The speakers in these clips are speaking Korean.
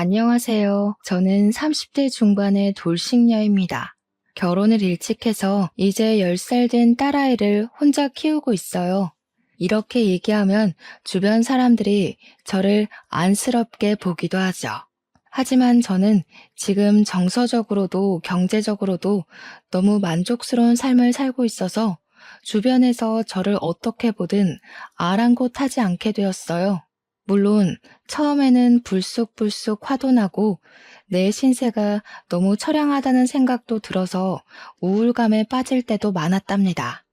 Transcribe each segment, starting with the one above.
안녕하세요. 저는 30대 중반의 돌싱녀입니다. 결혼을 일찍 해서 이제 10살 된 딸아이를 혼자 키우고 있어요. 이렇게 얘기하면 주변 사람들이 저를 안쓰럽게 보기도 하죠. 하지만 저는 지금 정서적으로도 경제적으로도 너무 만족스러운 삶을 살고 있어서 주변에서 저를 어떻게 보든 아랑곳하지 않게 되었어요. 물론 처음에는 불쑥불쑥 화도 나고 내 신세가 너무 처량하다는 생각도 들어서 우울감에 빠질 때도 많았답니다.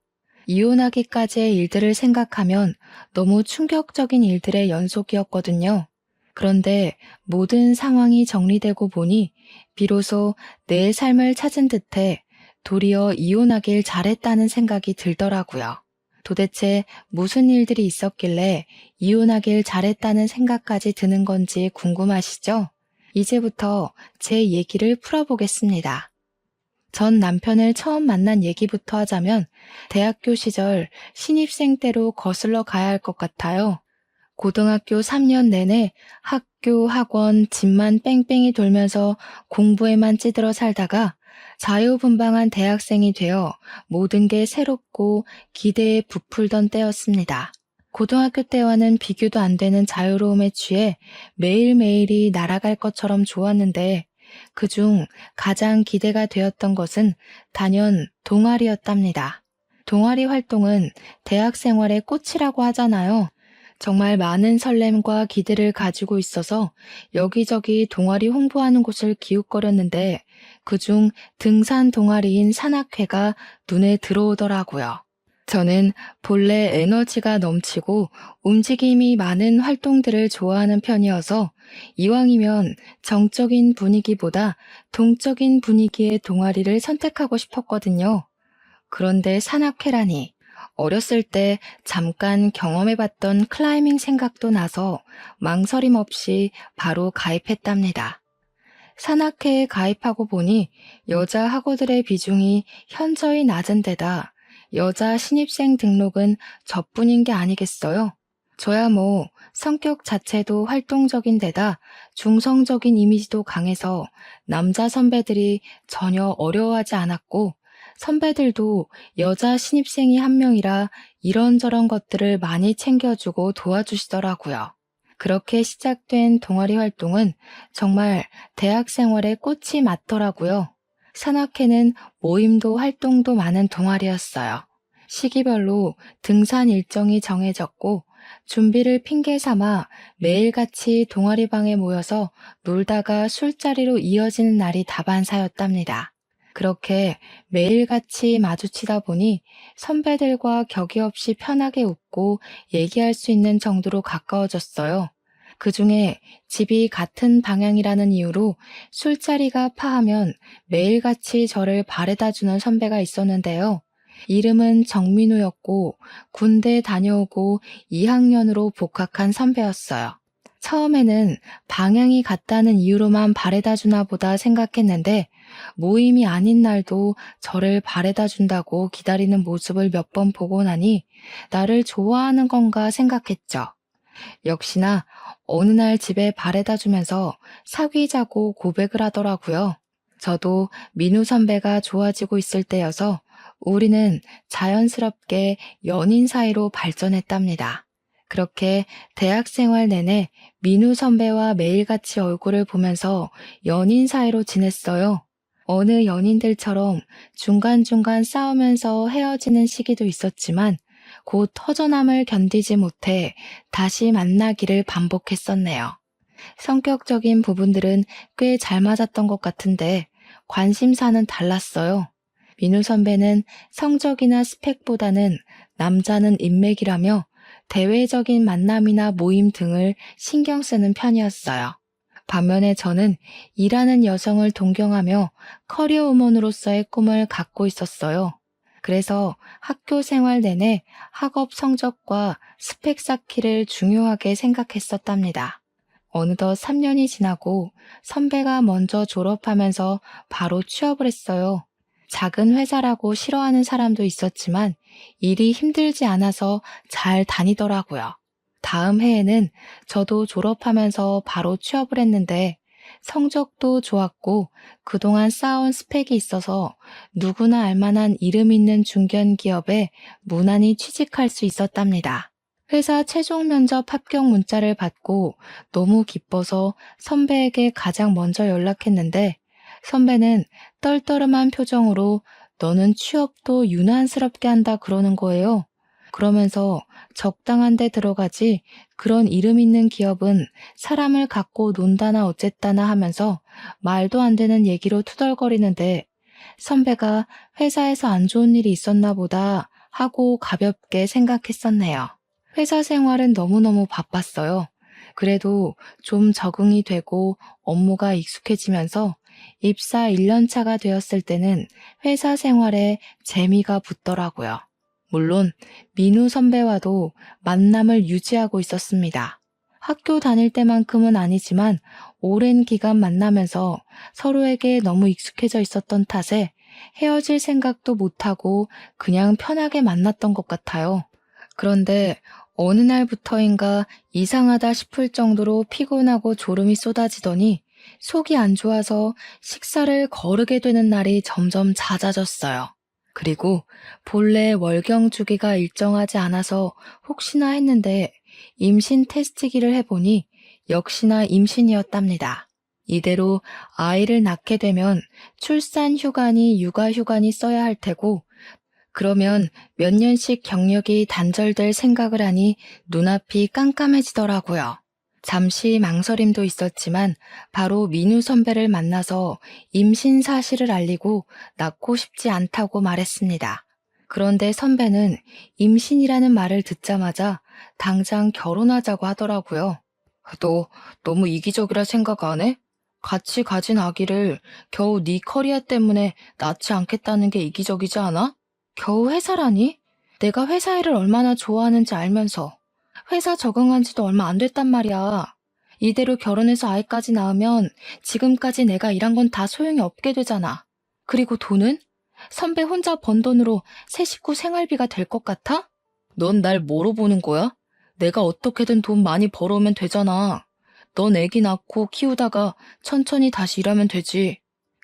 이혼하기까지의 일들을 생각하면 너무 충격적인 일들의 연속이었거든요. 그런데 모든 상황이 정리되고 보니 비로소 내 삶을 찾은 듯해 도리어 이혼하길 잘했다는 생각이 들더라고요. 도대체 무슨 일들이 있었길래 이혼하길 잘했다는 생각까지 드는 건지 궁금하시죠? 이제부터 제 얘기를 풀어보겠습니다. 전 남편을 처음 만난 얘기부터 하자면 대학교 시절 신입생 때로 거슬러 가야 할 것 같아요. 고등학교 3년 내내 학교, 학원, 집만 뺑뺑이 돌면서 공부에만 찌들어 살다가 자유분방한 대학생이 되어 모든 게 새롭고 기대에 부풀던 때였습니다. 고등학교 때와는 비교도 안 되는 자유로움에 취해 매일매일이 날아갈 것처럼 좋았는데 그중 가장 기대가 되었던 것은 단연 동아리였답니다. 동아리 활동은 대학 생활의 꽃이라고 하잖아요. 정말 많은 설렘과 기대를 가지고 있어서 여기저기 동아리 홍보하는 곳을 기웃거렸는데 그중 등산 동아리인 산악회가 눈에 들어오더라고요. 저는 본래 에너지가 넘치고 움직임이 많은 활동들을 좋아하는 편이어서 이왕이면 정적인 분위기보다 동적인 분위기의 동아리를 선택하고 싶었거든요. 그런데 산악회라니 어렸을 때 잠깐 경험해봤던 클라이밍 생각도 나서 망설임 없이 바로 가입했답니다. 산악회에 가입하고 보니 여자 학우들의 비중이 현저히 낮은 데다 여자 신입생 등록은 저뿐인 게 아니겠어요? 저야 뭐 성격 자체도 활동적인 데다 중성적인 이미지도 강해서 남자 선배들이 전혀 어려워하지 않았고 선배들도 여자 신입생이 한 명이라 이런저런 것들을 많이 챙겨주고 도와주시더라고요. 그렇게 시작된 동아리 활동은 정말 대학 생활의 꽃이 맞더라고요. 산악회는 모임도 활동도 많은 동아리였어요. 시기별로 등산 일정이 정해졌고 준비를 핑계 삼아 매일같이 동아리방에 모여서 놀다가 술자리로 이어지는 날이 다반사였답니다. 그렇게 매일같이 마주치다 보니 선배들과 격이 없이 편하게 웃고 얘기할 수 있는 정도로 가까워졌어요. 그중에 집이 같은 방향이라는 이유로 술자리가 파하면 매일같이 저를 바래다주는 선배가 있었는데요. 이름은 정민우였고 군대 다녀오고 2학년으로 복학한 선배였어요. 처음에는 방향이 같다는 이유로만 바래다주나 보다 생각했는데 모임이 아닌 날도 저를 바래다준다고 기다리는 모습을 몇 번 보고 나니 나를 좋아하는 건가 생각했죠. 역시나 어느 날 집에 바래다주면서 사귀자고 고백을 하더라고요. 저도 민우 선배가 좋아지고 있을 때여서 우리는 자연스럽게 연인 사이로 발전했답니다. 그렇게 대학 생활 내내 민우 선배와 매일같이 얼굴을 보면서 연인 사이로 지냈어요. 어느 연인들처럼 중간중간 싸우면서 헤어지는 시기도 있었지만 곧 허전함을 견디지 못해 다시 만나기를 반복했었네요. 성격적인 부분들은 꽤 잘 맞았던 것 같은데 관심사는 달랐어요. 민우 선배는 성적이나 스펙보다는 남자는 인맥이라며 대외적인 만남이나 모임 등을 신경 쓰는 편이었어요. 반면에 저는 일하는 여성을 동경하며 커리어 우먼으로서의 꿈을 갖고 있었어요. 그래서 학교 생활 내내 학업 성적과 스펙 쌓기를 중요하게 생각했었답니다. 어느덧 3년이 지나고 선배가 먼저 졸업하면서 바로 취업을 했어요. 작은 회사라고 싫어하는 사람도 있었지만 일이 힘들지 않아서 잘 다니더라고요. 다음 해에는 저도 졸업하면서 바로 취업을 했는데 성적도 좋았고 그동안 쌓아온 스펙이 있어서 누구나 알만한 이름 있는 중견기업에 무난히 취직할 수 있었답니다. 회사 최종 면접 합격 문자를 받고 너무 기뻐서 선배에게 가장 먼저 연락했는데 선배는 떨떠름한 표정으로 너는 취업도 유난스럽게 한다 그러는 거예요. 그러면서 적당한 데 들어가지 그런 이름 있는 기업은 사람을 갖고 논다나 어쨌다나 하면서 말도 안 되는 얘기로 투덜거리는데 선배가 회사에서 안 좋은 일이 있었나 보다 하고 가볍게 생각했었네요. 회사 생활은 너무너무 바빴어요. 그래도 좀 적응이 되고 업무가 익숙해지면서 입사 1년 차가 되었을 때는 회사 생활에 재미가 붙더라고요. 물론 민우 선배와도 만남을 유지하고 있었습니다. 학교 다닐 때만큼은 아니지만 오랜 기간 만나면서 서로에게 너무 익숙해져 있었던 탓에 헤어질 생각도 못하고 그냥 편하게 만났던 것 같아요. 그런데 어느 날부터인가 이상하다 싶을 정도로 피곤하고 졸음이 쏟아지더니 속이 안 좋아서 식사를 거르게 되는 날이 점점 잦아졌어요. 그리고 본래 월경 주기가 일정하지 않아서 혹시나 했는데 임신 테스트기를 해보니 역시나 임신이었답니다. 이대로 아이를 낳게 되면 출산 휴관이 육아 휴관이 써야 할 테고 그러면 몇 년씩 경력이 단절될 생각을 하니 눈앞이 깜깜해지더라고요. 잠시 망설임도 있었지만 바로 민우 선배를 만나서 임신 사실을 알리고 낳고 싶지 않다고 말했습니다. 그런데 선배는 임신이라는 말을 듣자마자 당장 결혼하자고 하더라고요. 너 너무 이기적이라 생각 안 해? 같이 가진 아기를 겨우 네 커리어 때문에 낳지 않겠다는 게 이기적이지 않아? 겨우 회사라니? 내가 회사 일을 얼마나 좋아하는지 알면서 회사 적응한 지도 얼마 안 됐단 말이야. 이대로 결혼해서 아이까지 낳으면 지금까지 내가 일한 건 다 소용이 없게 되잖아. 그리고 돈은? 선배 혼자 번 돈으로 새 식구 생활비가 될 것 같아? 넌 날 뭐로 보는 거야? 내가 어떻게든 돈 많이 벌어오면 되잖아. 넌 애기 낳고 키우다가 천천히 다시 일하면 되지.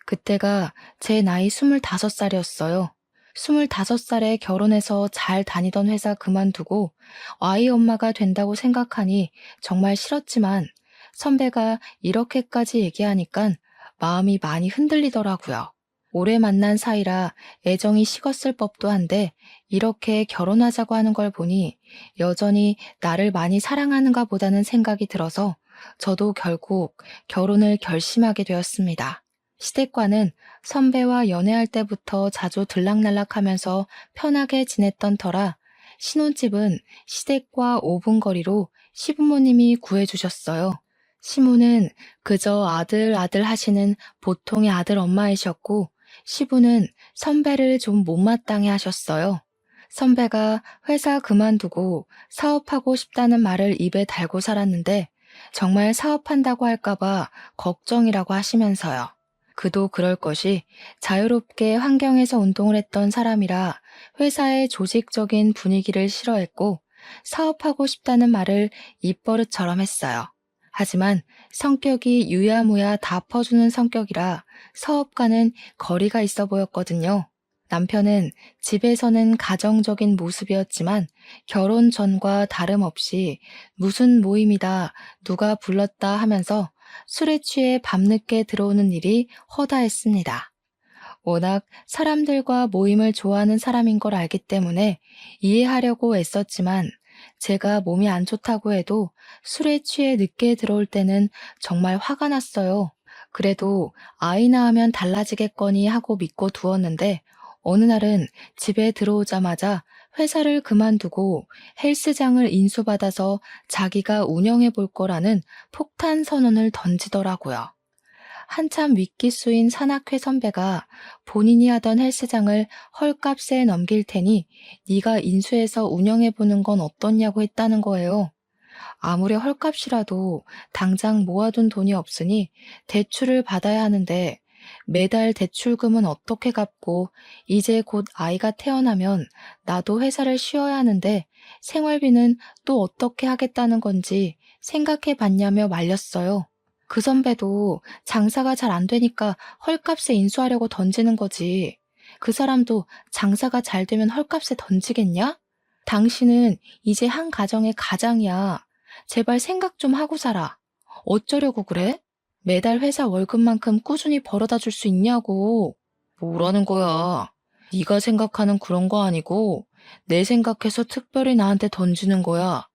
그때가 제 나이 25살이었어요. 25살에 결혼해서 잘 다니던 회사 그만두고 아이 엄마가 된다고 생각하니 정말 싫었지만 선배가 이렇게까지 얘기하니까 마음이 많이 흔들리더라고요. 오래 만난 사이라 애정이 식었을 법도 한데 이렇게 결혼하자고 하는 걸 보니 여전히 나를 많이 사랑하는가 보다는 생각이 들어서 저도 결국 결혼을 결심하게 되었습니다. 시댁과는 선배와 연애할 때부터 자주 들락날락하면서 편하게 지냈던 터라 신혼집은 시댁과 5분 거리로 시부모님이 구해주셨어요. 시모는 그저 아들 하시는 보통의 아들 엄마이셨고 시부는 선배를 좀 못마땅해 하셨어요. 선배가 회사 그만두고 사업하고 싶다는 말을 입에 달고 살았는데 정말 사업한다고 할까봐 걱정이라고 하시면서요. 그도 그럴 것이 자유롭게 환경에서 운동을 했던 사람이라 회사의 조직적인 분위기를 싫어했고 사업하고 싶다는 말을 입버릇처럼 했어요. 하지만 성격이 유야무야 다 퍼주는 성격이라 사업과는 거리가 있어 보였거든요. 남편은 집에서는 가정적인 모습이었지만 결혼 전과 다름없이 무슨 모임이다, 누가 불렀다 하면서 술에 취해 밤늦게 들어오는 일이 허다했습니다. 워낙 사람들과 모임을 좋아하는 사람인 걸 알기 때문에 이해하려고 애썼지만 제가 몸이 안 좋다고 해도 술에 취해 늦게 들어올 때는 정말 화가 났어요. 그래도 아이 낳으면 달라지겠거니 하고 믿고 두었는데 어느 날은 집에 들어오자마자 회사를 그만두고 헬스장을 인수받아서 자기가 운영해 볼 거라는 폭탄 선언을 던지더라고요. 한참 윗기수인 산악회 선배가 본인이 하던 헬스장을 헐값에 넘길 테니 네가 인수해서 운영해 보는 건 어떻냐고 했다는 거예요. 아무리 헐값이라도 당장 모아둔 돈이 없으니 대출을 받아야 하는데 매달 대출금은 어떻게 갚고 이제 곧 아이가 태어나면 나도 회사를 쉬어야 하는데 생활비는 또 어떻게 하겠다는 건지 생각해 봤냐며 말렸어요. 그 선배도 장사가 잘 안 되니까 헐값에 인수하려고 던지는 거지. 그 사람도 장사가 잘 되면 헐값에 던지겠냐? 당신은 이제 한 가정의 가장이야. 제발 생각 좀 하고 살아. 어쩌려고 그래? 매달 회사 월급만큼 꾸준히 벌어다 줄 수 있냐고. 뭐라는 거야? 네가 생각하는 그런 거 아니고 내 생각해서 특별히 나한테 던지는 거야.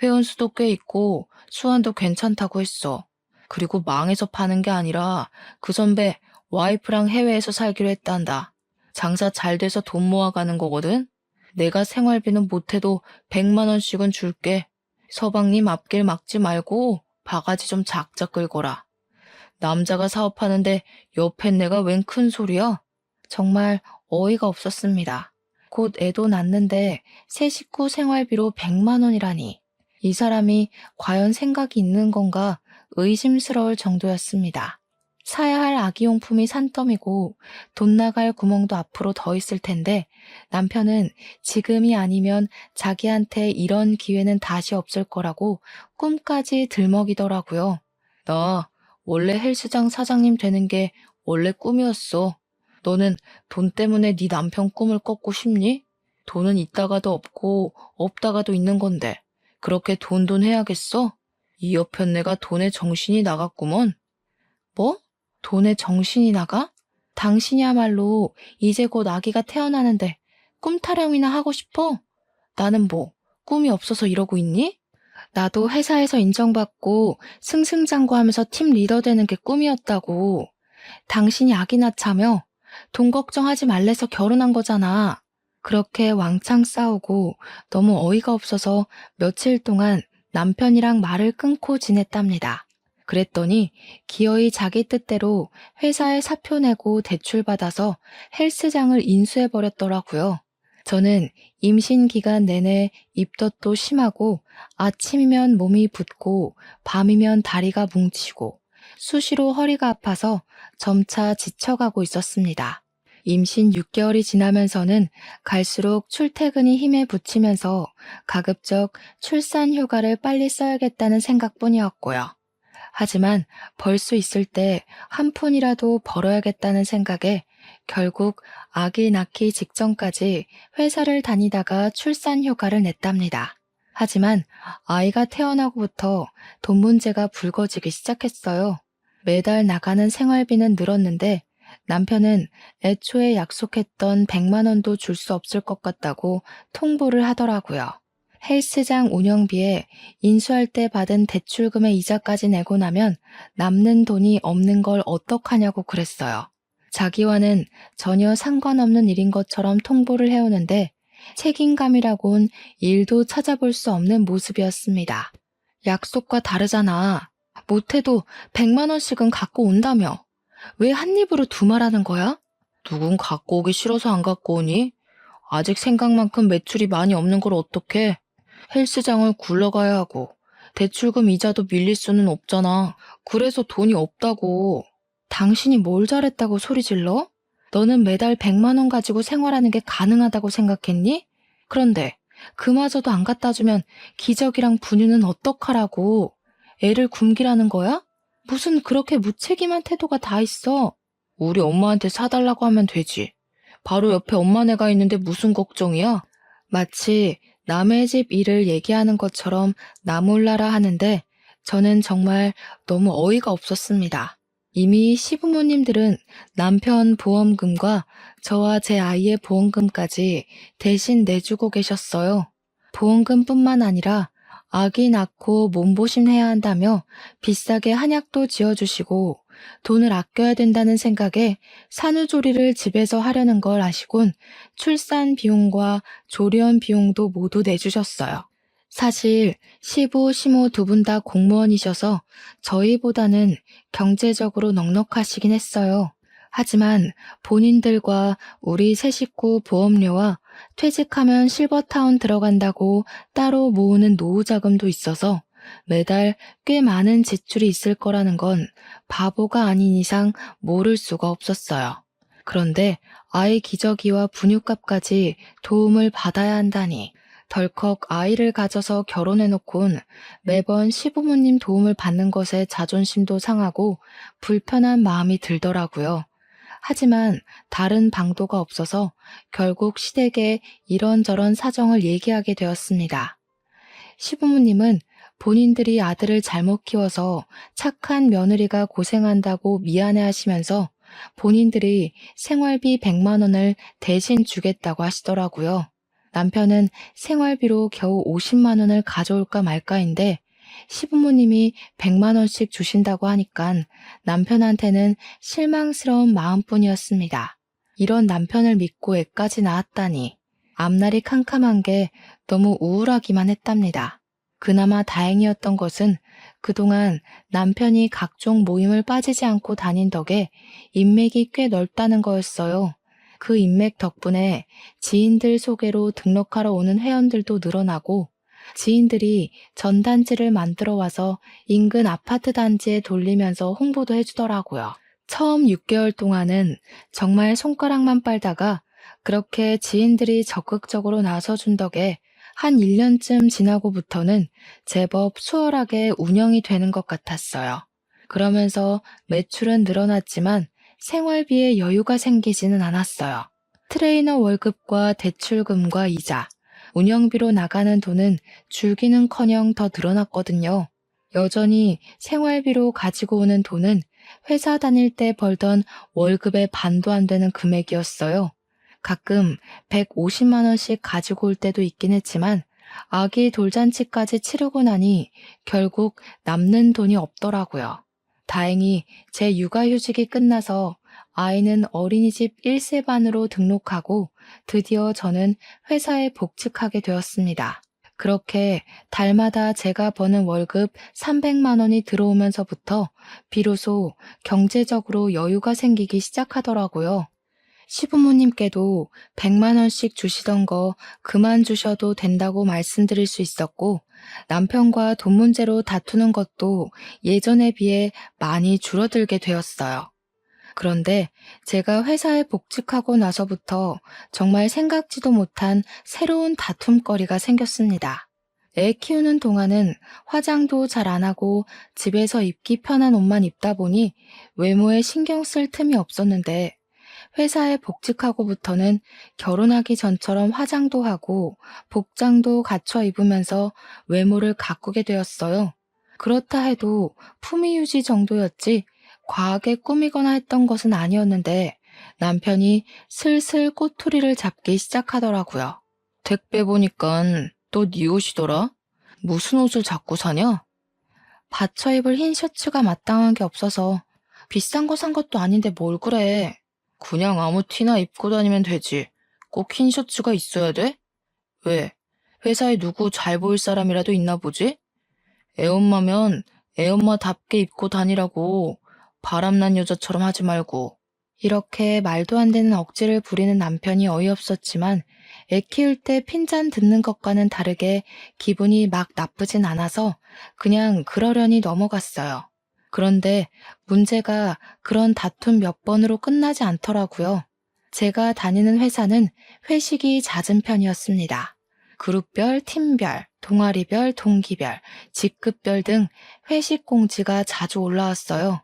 회원 수도 꽤 있고 수완도 괜찮다고 했어. 그리고 망해서 파는 게 아니라 그 선배 와이프랑 해외에서 살기로 했단다. 장사 잘 돼서 돈 모아가는 거거든. 내가 생활비는 못해도 100만 원씩은 줄게. 서방님 앞길 막지 말고 바가지 좀 작작 끌거라. 남자가 사업하는데 옆엔 내가 웬 큰 소리야? 정말 어이가 없었습니다. 곧 애도 낳는데 새 식구 생활비로 100만 원이라니. 이 사람이 과연 생각이 있는 건가 의심스러울 정도였습니다. 사야 할 아기용품이 산더미고 돈 나갈 구멍도 앞으로 더 있을 텐데 남편은 지금이 아니면 자기한테 이런 기회는 다시 없을 거라고 꿈까지 들먹이더라고요. 나 원래 헬스장 사장님 되는 게 원래 꿈이었어. 너는 돈 때문에 네 남편 꿈을 꺾고 싶니? 돈은 있다가도 없고 없다가도 있는 건데 그렇게 돈 해야겠어? 이 여편 내가 돈에 정신이 나갔구먼. 뭐? 돈에 정신이 나가? 당신이야말로 이제 곧 아기가 태어나는데 꿈 타령이나 하고 싶어? 나는 뭐 꿈이 없어서 이러고 있니? 나도 회사에서 인정받고 승승장구하면서 팀 리더 되는 게 꿈이었다고. 당신이 아기 낳자며 돈 걱정하지 말래서 결혼한 거잖아. 그렇게 왕창 싸우고 너무 어이가 없어서 며칠 동안 남편이랑 말을 끊고 지냈답니다. 그랬더니 기어이 자기 뜻대로 회사에 사표 내고 대출받아서 헬스장을 인수해버렸더라고요. 저는 임신 기간 내내 입덧도 심하고 아침이면 몸이 붓고 밤이면 다리가 뭉치고 수시로 허리가 아파서 점차 지쳐가고 있었습니다. 임신 6개월이 지나면서는 갈수록 출퇴근이 힘에 부치면서 가급적 출산 휴가를 빨리 써야겠다는 생각뿐이었고요. 하지만 벌 수 있을 때 한 푼이라도 벌어야겠다는 생각에 결국 아기 낳기 직전까지 회사를 다니다가 출산 휴가를 냈답니다. 하지만 아이가 태어나고부터 돈 문제가 불거지기 시작했어요. 매달 나가는 생활비는 늘었는데 남편은 애초에 약속했던 100만 원도 줄 수 없을 것 같다고 통보를 하더라고요. 헬스장 운영비에 인수할 때 받은 대출금의 이자까지 내고 나면 남는 돈이 없는 걸 어떡하냐고 그랬어요. 자기와는 전혀 상관없는 일인 것처럼 통보를 해오는데 책임감이라곤 일도 찾아볼 수 없는 모습이었습니다. 약속과 다르잖아. 못해도 100만 원씩은 갖고 온다며. 왜 한 입으로 두 말하는 거야? 누군 갖고 오기 싫어서 안 갖고 오니? 아직 생각만큼 매출이 많이 없는 걸 어떡해? 헬스장을 굴러가야 하고 대출금 이자도 밀릴 수는 없잖아. 그래서 돈이 없다고. 당신이 뭘 잘했다고 소리 질러? 너는 매달 100만 원 가지고 생활하는 게 가능하다고 생각했니? 그런데 그마저도 안 갖다 주면 기저귀랑 분유는 어떡하라고. 애를 굶기라는 거야? 무슨 그렇게 무책임한 태도가 다 있어. 우리 엄마한테 사달라고 하면 되지. 바로 옆에 엄마네가 있는데 무슨 걱정이야? 마치 남의 집 일을 얘기하는 것처럼 나 몰라라 하는데 저는 정말 너무 어이가 없었습니다. 이미 시부모님들은 남편 보험금과 저와 제 아이의 보험금까지 대신 내주고 계셨어요. 보험금뿐만 아니라 아기 낳고 몸보신해야 한다며 비싸게 한약도 지어주시고 돈을 아껴야 된다는 생각에 산후조리를 집에서 하려는 걸 아시곤 출산 비용과 조리원 비용도 모두 내주셨어요. 사실 시부, 시모 두 분 다 공무원이셔서 저희보다는 경제적으로 넉넉하시긴 했어요. 하지만 본인들과 우리 세 식구 보험료와 퇴직하면 실버타운 들어간다고 따로 모으는 노후 자금도 있어서 매달 꽤 많은 지출이 있을 거라는 건 바보가 아닌 이상 모를 수가 없었어요. 그런데 아이 기저귀와 분유값까지 도움을 받아야 한다니 덜컥 아이를 가져서 결혼해놓곤 매번 시부모님 도움을 받는 것에 자존심도 상하고 불편한 마음이 들더라고요. 하지만 다른 방도가 없어서 결국 시댁에 이런저런 사정을 얘기하게 되었습니다. 시부모님은 본인들이 아들을 잘못 키워서 착한 며느리가 고생한다고 미안해하시면서 본인들이 생활비 100만 원을 대신 주겠다고 하시더라고요. 남편은 생활비로 겨우 50만 원을 가져올까 말까인데 시부모님이 100만 원씩 주신다고 하니까 남편한테는 실망스러운 마음뿐이었습니다. 이런 남편을 믿고 애까지 낳았다니 앞날이 캄캄한 게 너무 우울하기만 했답니다. 그나마 다행이었던 것은 그동안 남편이 각종 모임을 빠지지 않고 다닌 덕에 인맥이 꽤 넓다는 거였어요. 그 인맥 덕분에 지인들 소개로 등록하러 오는 회원들도 늘어나고 지인들이 전단지를 만들어 와서 인근 아파트 단지에 돌리면서 홍보도 해주더라고요. 처음 6개월 동안은 정말 손가락만 빨다가 그렇게 지인들이 적극적으로 나서준 덕에 한 1년쯤 지나고부터는 제법 수월하게 운영이 되는 것 같았어요. 그러면서 매출은 늘어났지만 생활비에 여유가 생기지는 않았어요. 트레이너 월급과 대출금과 이자, 운영비로 나가는 돈은 줄기는커녕 더 늘어났거든요. 여전히 생활비로 가지고 오는 돈은 회사 다닐 때 벌던 월급의 반도 안 되는 금액이었어요. 가끔 150만 원씩 가지고 올 때도 있긴 했지만 아기 돌잔치까지 치르고 나니 결국 남는 돈이 없더라고요. 다행히 제 육아휴직이 끝나서 아이는 어린이집 1세 반으로 등록하고 드디어 저는 회사에 복직하게 되었습니다. 그렇게 달마다 제가 버는 월급 300만 원이 들어오면서부터 비로소 경제적으로 여유가 생기기 시작하더라고요. 시부모님께도 100만 원씩 주시던 거 그만 주셔도 된다고 말씀드릴 수 있었고 남편과 돈 문제로 다투는 것도 예전에 비해 많이 줄어들게 되었어요. 그런데 제가 회사에 복직하고 나서부터 정말 생각지도 못한 새로운 다툼거리가 생겼습니다. 애 키우는 동안은 화장도 잘 안 하고 집에서 입기 편한 옷만 입다 보니 외모에 신경 쓸 틈이 없었는데 회사에 복직하고부터는 결혼하기 전처럼 화장도 하고 복장도 갖춰 입으면서 외모를 가꾸게 되었어요. 그렇다 해도 품위 유지 정도였지 과하게 꾸미거나 했던 것은 아니었는데 남편이 슬슬 꼬투리를 잡기 시작하더라고요. 택배 보니깐 또 네 옷이더라? 무슨 옷을 자꾸 사냐? 받쳐 입을 흰 셔츠가 마땅한 게 없어서 비싼 거 산 것도 아닌데 뭘 그래. 그냥 아무 티나 입고 다니면 되지. 꼭 흰 셔츠가 있어야 돼? 왜? 회사에 누구 잘 보일 사람이라도 있나 보지? 애엄마면 애엄마답게 입고 다니라고. 바람난 여자처럼 하지 말고. 이렇게 말도 안 되는 억지를 부리는 남편이 어이없었지만 애 키울 때 핀잔 듣는 것과는 다르게 기분이 막 나쁘진 않아서 그냥 그러려니 넘어갔어요. 그런데 문제가 그런 다툼 몇 번으로 끝나지 않더라고요. 제가 다니는 회사는 회식이 잦은 편이었습니다. 그룹별, 팀별, 동아리별, 동기별, 직급별 등 회식 공지가 자주 올라왔어요.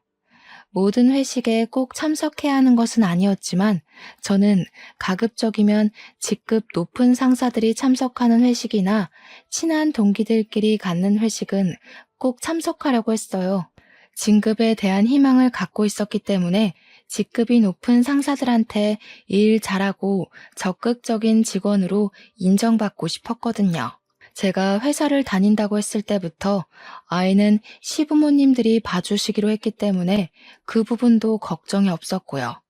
모든 회식에 꼭 참석해야 하는 것은 아니었지만 저는 가급적이면 직급 높은 상사들이 참석하는 회식이나 친한 동기들끼리 갖는 회식은 꼭 참석하려고 했어요. 진급에 대한 희망을 갖고 있었기 때문에 직급이 높은 상사들한테 일 잘하고 적극적인 직원으로 인정받고 싶었거든요. 제가 회사를 다닌다고 했을 때부터 아이는 시부모님들이 봐주시기로 했기 때문에 그 부분도 걱정이 없었고요.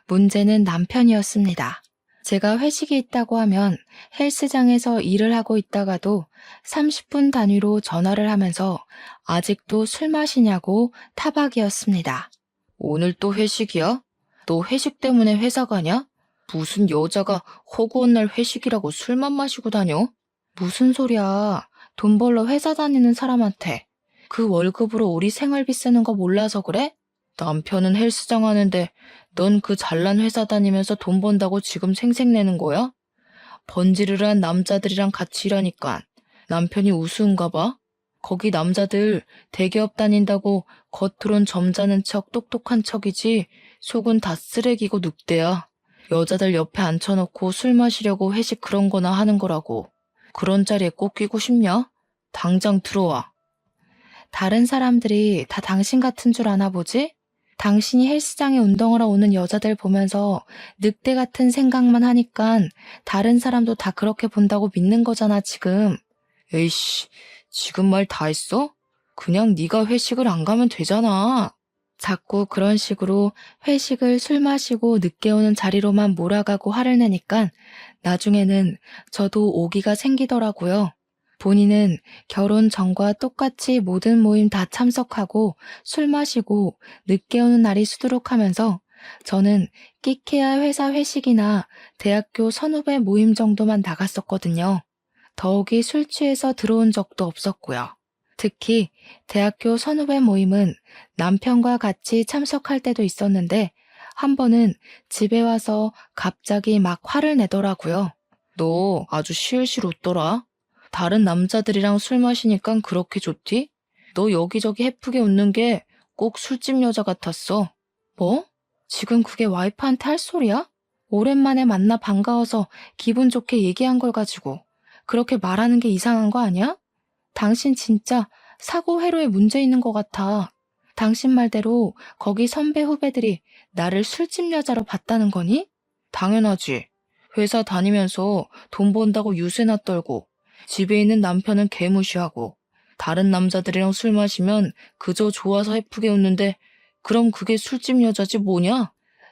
문제는 남편이었습니다. 제가 회식이 있다고 하면 헬스장에서 일을 하고 있다가도 30분 단위로 전화를 하면서 아직도 술 마시냐고 타박이었습니다. 오늘 또 회식이야? 너 회식 때문에 회사 가냐? 무슨 여자가 허구한 날 회식이라고 술만 마시고 다녀? 무슨 소리야. 돈 벌러 회사 다니는 사람한테. 그 월급으로 우리 생활비 쓰는 거 몰라서 그래? 남편은 헬스장 하는데 넌 그 잘난 회사 다니면서 돈 번다고 지금 생색내는 거야? 번지르르한 남자들이랑 같이 일하니까 남편이 우스운가 봐. 거기 남자들 대기업 다닌다고 겉으론 점잖은 척 똑똑한 척이지 속은 다 쓰레기고 늑대야. 여자들 옆에 앉혀놓고 술 마시려고 회식 그런 거나 하는 거라고. 그런 자리에 꼭 끼고 싶냐? 당장 들어와. 다른 사람들이 다 당신 같은 줄 아나 보지? 당신이 헬스장에 운동하러 오는 여자들 보면서 늑대 같은 생각만 하니깐 다른 사람도 다 그렇게 본다고 믿는 거잖아, 지금. 에이씨, 지금 말 다 했어? 그냥 네가 회식을 안 가면 되잖아. 자꾸 그런 식으로 회식을 술 마시고 늦게 오는 자리로만 몰아가고 화를 내니까 나중에는 저도 오기가 생기더라고요. 본인은 결혼 전과 똑같이 모든 모임 다 참석하고 술 마시고 늦게 오는 날이 수두룩하면서 저는 끼케야 회사 회식이나 대학교 선후배 모임 정도만 나갔었거든요. 더욱이 술 취해서 들어온 적도 없었고요. 특히 대학교 선후배 모임은 남편과 같이 참석할 때도 있었는데 한 번은 집에 와서 갑자기 막 화를 내더라고요. 너 아주 실실 웃더라. 다른 남자들이랑 술 마시니까 그렇게 좋디? 너 여기저기 해프게 웃는 게 꼭 술집 여자 같았어. 뭐? 지금 그게 와이프한테 할 소리야? 오랜만에 만나 반가워서 기분 좋게 얘기한 걸 가지고 그렇게 말하는 게 이상한 거 아니야? 당신 진짜 사고 회로에 문제 있는 것 같아. 당신 말대로 거기 선배 후배들이 나를 술집 여자로 봤다는 거니? 당연하지. 회사 다니면서 돈 번다고 유세나 떨고 집에 있는 남편은 개무시하고 다른 남자들이랑 술 마시면 그저 좋아서 해프게 웃는데 그럼 그게 술집 여자지 뭐냐?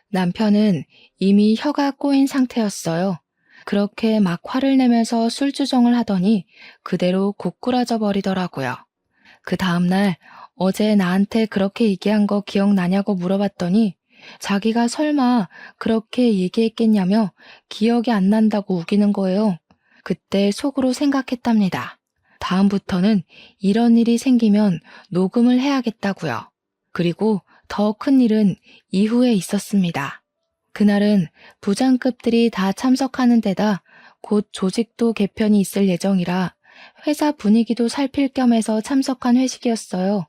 남편은 이미 혀가 꼬인 상태였어요. 그렇게 막 화를 내면서 술주정을 하더니 그대로 고꾸라져 버리더라고요. 그 다음날 어제 나한테 그렇게 얘기한 거 기억나냐고 물어봤더니 자기가 설마 그렇게 얘기했겠냐며 기억이 안 난다고 우기는 거예요. 그때 속으로 생각했답니다. 다음부터는 이런 일이 생기면 녹음을 해야겠다고요. 그리고 더 큰 일은 이후에 있었습니다. 그날은 부장급들이 다 참석하는 데다 곧 조직도 개편이 있을 예정이라 회사 분위기도 살필 겸 해서 참석한 회식이었어요.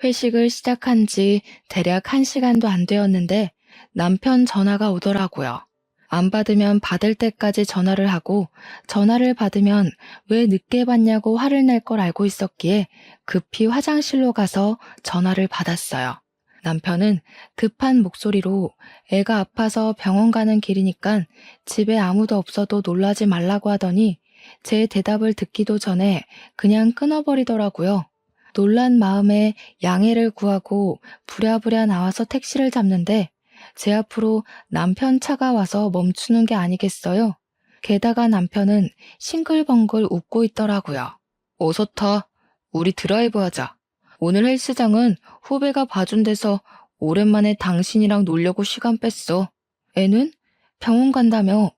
회식을 시작한 지 대략 1시간도 안 되었는데 남편 전화가 오더라고요. 안 받으면 받을 때까지 전화를 하고 전화를 받으면 왜 늦게 받냐고 화를 낼 걸 알고 있었기에 급히 화장실로 가서 전화를 받았어요. 남편은 급한 목소리로 애가 아파서 병원 가는 길이니까 집에 아무도 없어도 놀라지 말라고 하더니 제 대답을 듣기도 전에 그냥 끊어버리더라고요. 놀란 마음에 양해를 구하고 부랴부랴 나와서 택시를 잡는데 제 앞으로 남편 차가 와서 멈추는 게 아니겠어요? 게다가 남편은 싱글벙글 웃고 있더라고요. 어서 타. 우리 드라이브 하자. 오늘 헬스장은 후배가 봐준 데서 오랜만에 당신이랑 놀려고 시간 뺐어. 애는? 병원 간다며.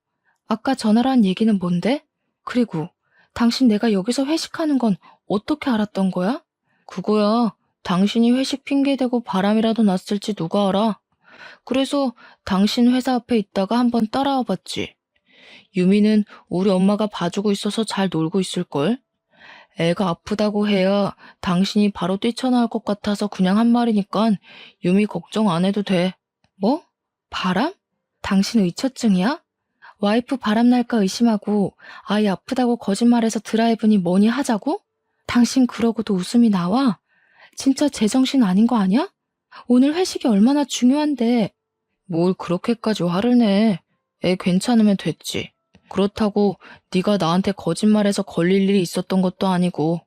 아까 전화로 한 얘기는 뭔데? 그리고 당신 내가 여기서 회식하는 건 어떻게 알았던 거야? 그거야. 당신이 회식 핑계대고 바람이라도 났을지 누가 알아. 그래서 당신 회사 앞에 있다가 한번 따라와 봤지. 유미는 우리 엄마가 봐주고 있어서 잘 놀고 있을걸? 애가 아프다고 해야 당신이 바로 뛰쳐나올 것 같아서 그냥 한 말이니까 유미 걱정 안 해도 돼. 뭐? 바람? 당신 의처증이야? 와이프 바람 날까 의심하고 아이 아프다고 거짓말해서 드라이브니 뭐니 하자고? 당신 그러고도 웃음이 나와? 진짜 제정신 아닌 거 아니야? 오늘 회식이 얼마나 중요한데. 뭘 그렇게까지 화를 내. 애 괜찮으면 됐지. 그렇다고 네가 나한테 거짓말해서 걸릴 일이 있었던 것도 아니고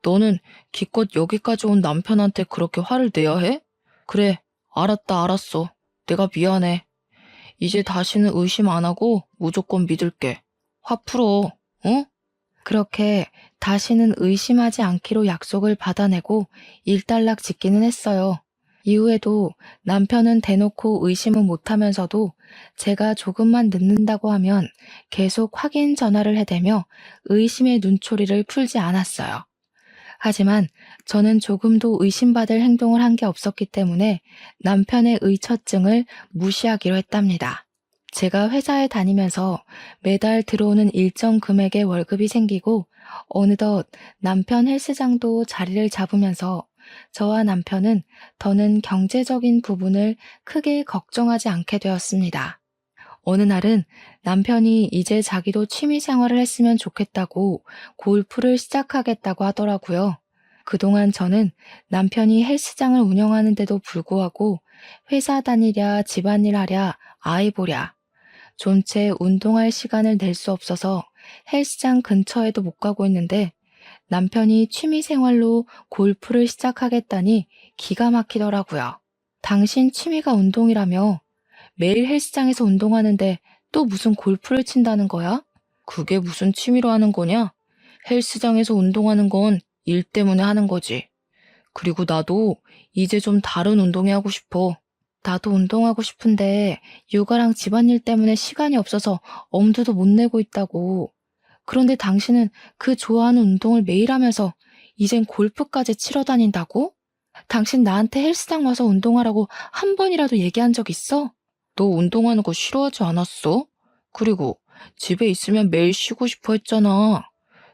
너는 기껏 여기까지 온 남편한테 그렇게 화를 내야 해? 그래, 알았어. 내가 미안해. 이제 다시는 의심 안 하고 무조건 믿을게. 화 풀어, 응? 그렇게 다시는 의심하지 않기로 약속을 받아내고 일단락 짓기는 했어요. 이후에도 남편은 대놓고 의심은 못하면서도 제가 조금만 늦는다고 하면 계속 확인 전화를 해대며 의심의 눈초리를 풀지 않았어요. 하지만 저는 조금도 의심받을 행동을 한 게 없었기 때문에 남편의 의처증을 무시하기로 했답니다. 제가 회사에 다니면서 매달 들어오는 일정 금액의 월급이 생기고 어느덧 남편 헬스장도 자리를 잡으면서 저와 남편은 더는 경제적인 부분을 크게 걱정하지 않게 되었습니다. 어느 날은 남편이 이제 자기도 취미 생활을 했으면 좋겠다고 골프를 시작하겠다고 하더라고요. 그동안 저는 남편이 헬스장을 운영하는데도 불구하고 회사 다니랴 집안일 하랴 아이 보랴 존체 운동할 시간을 낼 수 없어서 헬스장 근처에도 못 가고 있는데 남편이 취미 생활로 골프를 시작하겠다니 기가 막히더라고요. 당신 취미가 운동이라며 매일 헬스장에서 운동하는데 또 무슨 골프를 친다는 거야? 그게 무슨 취미로 하는 거냐? 헬스장에서 운동하는 건 일 때문에 하는 거지. 그리고 나도 이제 좀 다른 운동이 하고 싶어. 나도 운동하고 싶은데 육아랑 집안일 때문에 시간이 없어서 엄두도 못 내고 있다고. 그런데 당신은 그 좋아하는 운동을 매일 하면서 이젠 골프까지 치러 다닌다고? 당신 나한테 헬스장 와서 운동하라고 한 번이라도 얘기한 적 있어? 너 운동하는 거 싫어하지 않았어? 그리고 집에 있으면 매일 쉬고 싶어 했잖아.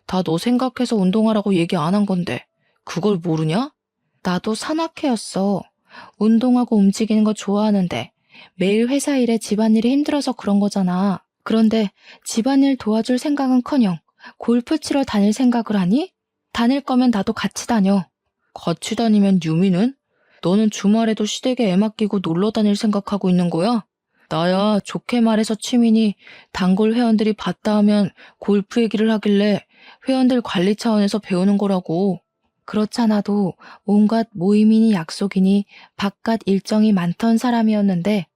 다 너 생각해서 운동하라고 얘기 안 한 건데 그걸 모르냐? 나도 산악회였어. 운동하고 움직이는 거 좋아하는데 매일 회사 일에 집안일이 힘들어서 그런 거잖아. 그런데 집안일 도와줄 생각은커녕 골프 치러 다닐 생각을 하니? 다닐 거면 나도 같이 다녀. 같이 다니면 유미는? 너는 주말에도 시댁에 애 맡기고 놀러 다닐 생각하고 있는 거야? 나야 좋게 말해서 취미니 단골 회원들이 봤다 하면 골프 얘기를 하길래 회원들 관리 차원에서 배우는 거라고. 그렇잖아도 온갖 모임이니 약속이니 바깥 일정이 많던 사람이었는데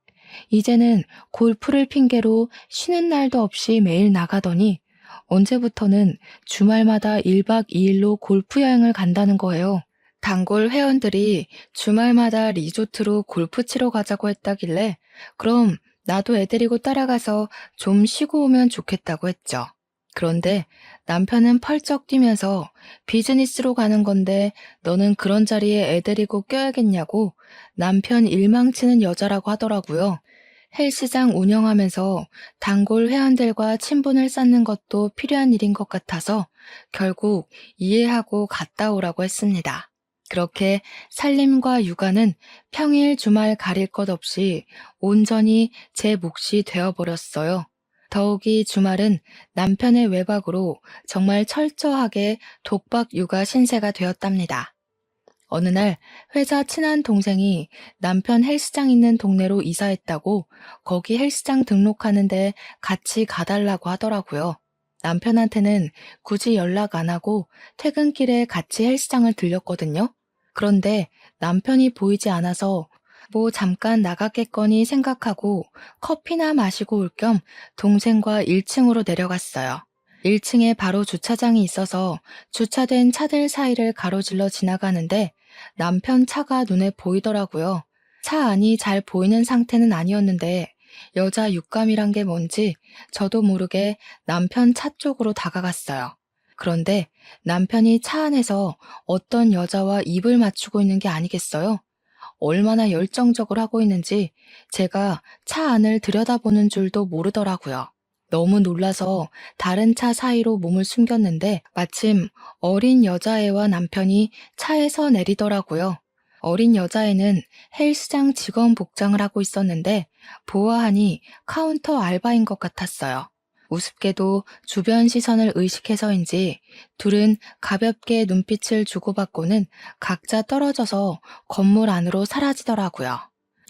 이제는 골프를 핑계로 쉬는 날도 없이 매일 나가더니 언제부터는 주말마다 1박 2일로 골프 여행을 간다는 거예요. 단골 회원들이 주말마다 리조트로 골프 치러 가자고 했다길래 그럼 나도 애 데리고 따라가서 좀 쉬고 오면 좋겠다고 했죠. 그런데 남편은 펄쩍 뛰면서 비즈니스로 가는 건데 너는 그런 자리에 애 데리고 껴야겠냐고 남편 일망치는 여자라고 하더라고요. 헬스장 운영하면서 단골 회원들과 친분을 쌓는 것도 필요한 일인 것 같아서 결국 이해하고 갔다 오라고 했습니다. 그렇게 살림과 육아는 평일 주말 가릴 것 없이 온전히 제 몫이 되어버렸어요. 더욱이 주말은 남편의 외박으로 정말 철저하게 독박 육아 신세가 되었답니다. 어느 날 회사 친한 동생이 남편 헬스장 있는 동네로 이사했다고 거기 헬스장 등록하는데 같이 가달라고 하더라고요. 남편한테는 굳이 연락 안 하고 퇴근길에 같이 헬스장을 들렸거든요. 그런데 남편이 보이지 않아서 뭐 잠깐 나갔겠거니 생각하고 커피나 마시고 올 겸 동생과 1층으로 내려갔어요. 1층에 바로 주차장이 있어서 주차된 차들 사이를 가로질러 지나가는데 남편 차가 눈에 보이더라고요. 차 안이 잘 보이는 상태는 아니었는데 여자 육감이란 게 뭔지 저도 모르게 남편 차 쪽으로 다가갔어요. 그런데 남편이 차 안에서 어떤 여자와 입을 맞추고 있는 게 아니겠어요? 얼마나 열정적으로 하고 있는지 제가 차 안을 들여다보는 줄도 모르더라고요. 너무 놀라서 다른 차 사이로 몸을 숨겼는데 마침 어린 여자애와 남편이 차에서 내리더라고요. 어린 여자애는 헬스장 직원 복장을 하고 있었는데 보아하니 카운터 알바인 것 같았어요. 우습게도 주변 시선을 의식해서인지 둘은 가볍게 눈빛을 주고받고는 각자 떨어져서 건물 안으로 사라지더라고요.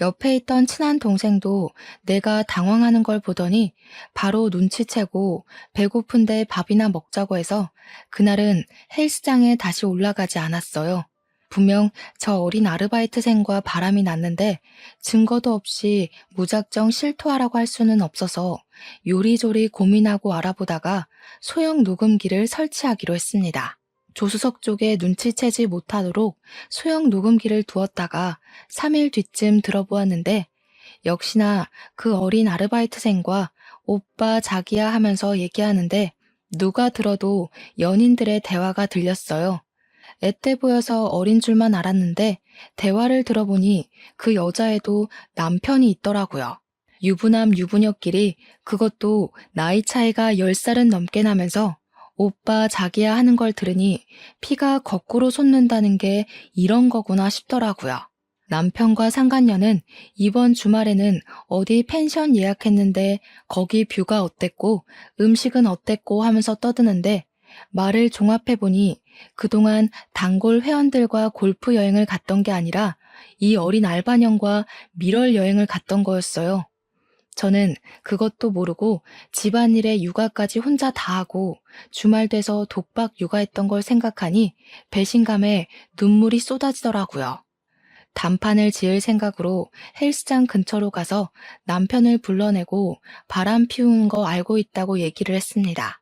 옆에 있던 친한 동생도 내가 당황하는 걸 보더니 바로 눈치채고 배고픈데 밥이나 먹자고 해서 그날은 헬스장에 다시 올라가지 않았어요. 분명 저 어린 아르바이트생과 바람이 났는데 증거도 없이 무작정 실토하라고 할 수는 없어서 요리조리 고민하고 알아보다가 소형 녹음기를 설치하기로 했습니다. 조수석 쪽에 눈치채지 못하도록 소형 녹음기를 두었다가 3일 뒤쯤 들어보았는데 역시나 그 어린 아르바이트생과 오빠 자기야 하면서 얘기하는데 누가 들어도 연인들의 대화가 들렸어요. 앳돼 보여서 어린 줄만 알았는데 대화를 들어보니 그 여자애도 남편이 있더라고요. 유부남 유부녀끼리 그것도 나이 차이가 10살은 넘게 나면서 오빠 자기야 하는 걸 들으니 피가 거꾸로 솟는다는 게 이런 거구나 싶더라고요. 남편과 상간녀는 이번 주말에는 어디 펜션 예약했는데 거기 뷰가 어땠고 음식은 어땠고 하면서 떠드는데 말을 종합해보니 그동안 단골 회원들과 골프 여행을 갔던 게 아니라 이 어린 알바년과 밀월 여행을 갔던 거였어요. 저는 그것도 모르고 집안일에 육아까지 혼자 다 하고 주말 돼서 독박 육아했던 걸 생각하니 배신감에 눈물이 쏟아지더라고요. 단판을 지을 생각으로 헬스장 근처로 가서 남편을 불러내고 바람 피우는 거 알고 있다고 얘기를 했습니다.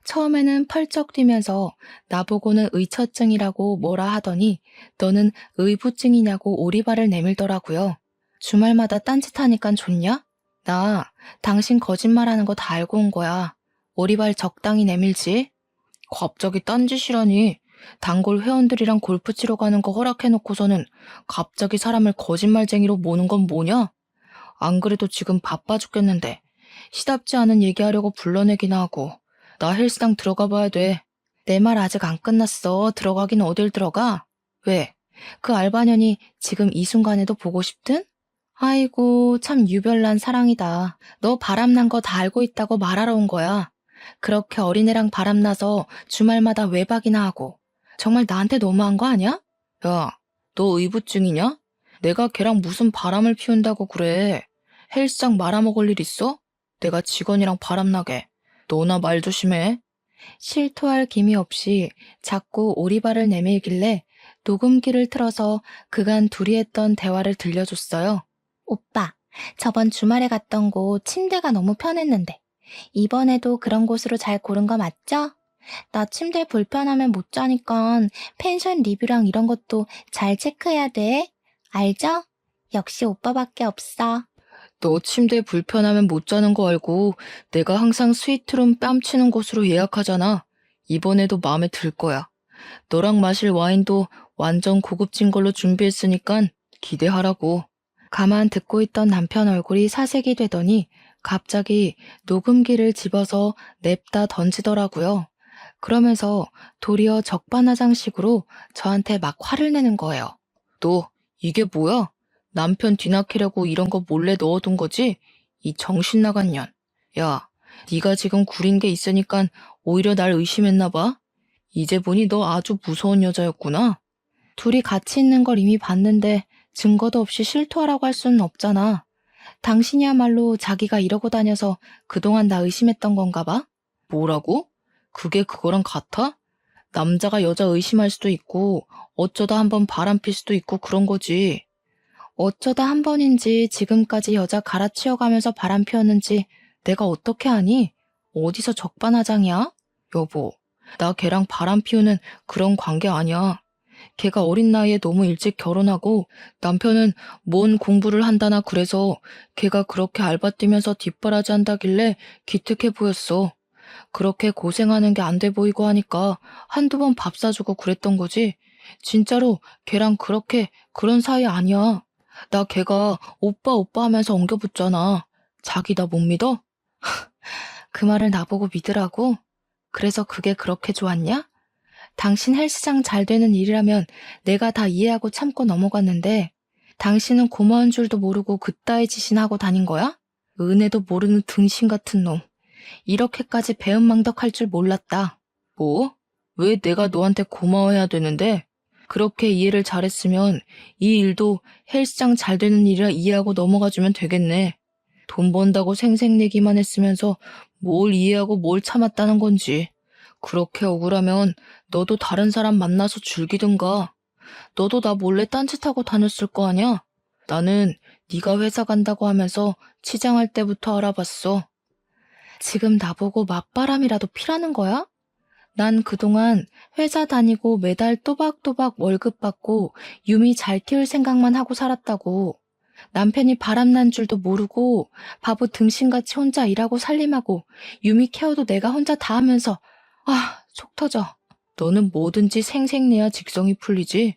처음에는 펄쩍 뛰면서 나보고는 의처증이라고 뭐라 하더니 너는 의부증이냐고 오리발을 내밀더라고요. 주말마다 딴짓하니깐 좋냐? 나 당신 거짓말하는 거 다 알고 온 거야. 오리발 적당히 내밀지. 갑자기 딴짓이라니. 단골 회원들이랑 골프 치러 가는 거 허락해놓고서는 갑자기 사람을 거짓말쟁이로 모는 건 뭐냐? 안 그래도 지금 바빠 죽겠는데 시답지 않은 얘기하려고 불러내기나 하고. 나 헬스장 들어가 봐야 돼. 내 말 아직 안 끝났어. 들어가긴 어딜 들어가? 왜? 그 알바년이 지금 이 순간에도 보고 싶든? 아이고, 참 유별난 사랑이다. 너 바람난 거 다 알고 있다고 말하러 온 거야. 그렇게 어린애랑 바람나서 주말마다 외박이나 하고. 정말 나한테 너무한 거 아니야? 야, 너 의부증이냐? 내가 걔랑 무슨 바람을 피운다고 그래. 헬스장 말아먹을 일 있어? 내가 직원이랑 바람나게. 너나 말 조심해. 실토할 기미 없이 자꾸 오리발을 내밀길래 녹음기를 틀어서 그간 둘이 했던 대화를 들려줬어요. 오빠, 저번 주말에 갔던 곳 침대가 너무 편했는데 이번에도 그런 곳으로 잘 고른 거 맞죠? 나 침대 불편하면 못 자니까 펜션 리뷰랑 이런 것도 잘 체크해야 돼. 알죠? 역시 오빠밖에 없어. 너 침대 불편하면 못 자는 거 알고 내가 항상 스위트룸 뺨치는 곳으로 예약하잖아. 이번에도 마음에 들 거야. 너랑 마실 와인도 완전 고급진 걸로 준비했으니까 기대하라고. 가만 듣고 있던 남편 얼굴이 사색이 되더니 갑자기 녹음기를 집어서 냅다 던지더라고요. 그러면서 도리어 적반하장식으로 저한테 막 화를 내는 거예요. 너 이게 뭐야? 남편 뒤낚이려고 이런 거 몰래 넣어둔 거지? 이 정신 나간 년. 야, 네가 지금 구린 게 있으니까 오히려 날 의심했나 봐. 이제 보니 너 아주 무서운 여자였구나. 둘이 같이 있는 걸 이미 봤는데 증거도 없이 실토하라고 할 수는 없잖아. 당신이야말로 자기가 이러고 다녀서 그동안 나 의심했던 건가 봐? 뭐라고? 그게 그거랑 같아? 남자가 여자 의심할 수도 있고 어쩌다 한번 바람필 수도 있고 그런 거지. 어쩌다 한 번인지 지금까지 여자 갈아치워가면서 바람 피웠는지 내가 어떻게 아니? 어디서 적반하장이야? 여보, 나 걔랑 바람 피우는 그런 관계 아니야. 걔가 어린 나이에 너무 일찍 결혼하고 남편은 뭔 공부를 한다나 그래서 걔가 그렇게 알바 뛰면서 뒷바라지 한다길래 기특해 보였어. 그렇게 고생하는 게 안 돼 보이고 하니까 한두 번 밥 사주고 그랬던 거지. 진짜로 걔랑 그렇게 그런 사이 아니야. 나 걔가 오빠 오빠 하면서 엉겨붙잖아. 자기 나 못 믿어? 그 말을 나보고 믿으라고? 그래서 그게 그렇게 좋았냐? 당신 헬스장 잘 되는 일이라면 내가 다 이해하고 참고 넘어갔는데 당신은 고마운 줄도 모르고 그따위 짓이나 하고 다닌 거야? 은혜도 모르는 등신 같은 놈. 이렇게까지 배은망덕할 줄 몰랐다. 뭐? 왜 내가 너한테 고마워해야 되는데? 그렇게 이해를 잘했으면 이 일도 헬스장 잘 되는 일이라 이해하고 넘어가주면 되겠네. 돈 번다고 생색내기만 했으면서 뭘 이해하고 뭘 참았다는 건지. 그렇게 억울하면 너도 다른 사람 만나서 즐기든가. 너도 나 몰래 딴짓하고 다녔을 거 아냐? 나는 네가 회사 간다고 하면서 치장할 때부터 알아봤어. 지금 나보고 맞바람이라도 피라는 거야? 난 그동안 회사 다니고 매달 또박또박 월급 받고 유미 잘 키울 생각만 하고 살았다고. 남편이 바람난 줄도 모르고 바보 등신같이 혼자 일하고 살림하고 유미 케어도 내가 혼자 다 하면서 속 터져. 너는 뭐든지 생색내야 직성이 풀리지.